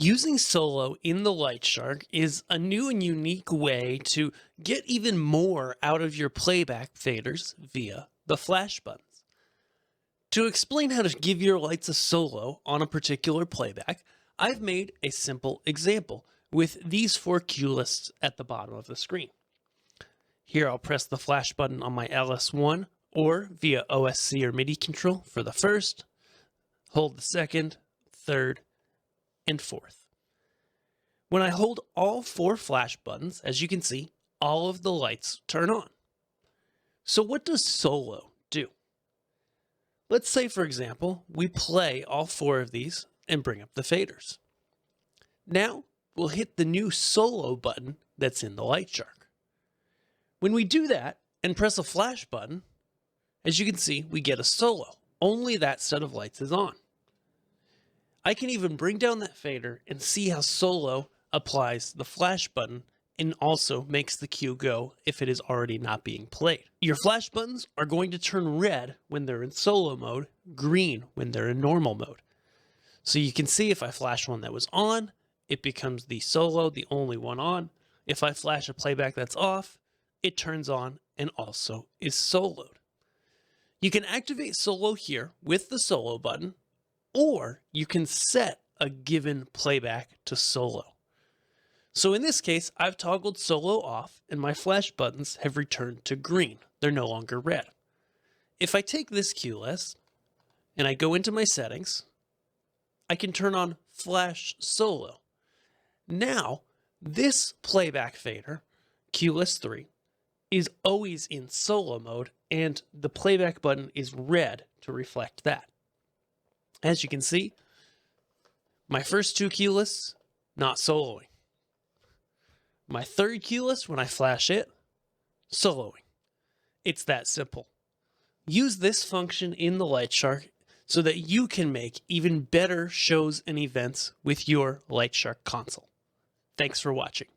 Using solo in the LightShark is a new and unique way to get even more out of your playback faders via the flash buttons. To explain how to give your lights a solo on a particular playback, I've made a simple example with these four cue lists at the bottom of the screen. Here I'll press the flash button on my LS1 or via OSC or MIDI control for the first, hold the second, third, and fourth. When I hold all four flash buttons, as you can see, all of the lights turn on. So what does solo do? Let's say, for example, we play all four of these and bring up the faders. Now we'll hit the new solo button that's in the LightShark. When we do that and press a flash button, as you can see, we get a solo. Only that set of lights is on. I can even bring down that fader and see how solo applies the flash button and also makes the cue go if it is already not being played. Your flash buttons are going to turn red when they're in solo mode, green when they're in normal mode. So you can see if I flash one that was on, it becomes the solo, the only one on. If I flash a playback that's off, it turns on and also is soloed. You can activate solo here with the solo button, or you can set a given playback to solo. So in this case, I've toggled solo off and my flash buttons have returned to green. They're no longer red. If I take this cue list and I go into my settings, I can turn on flash solo. Now, this playback fader, cue list 3, is always in solo mode and the playback button is red to reflect that. As you can see, my first two cue lists, not soloing. My third cue list, when I flash it, soloing. It's that simple. Use this function in the LightShark so that you can make even better shows and events with your LightShark console. Thanks for watching.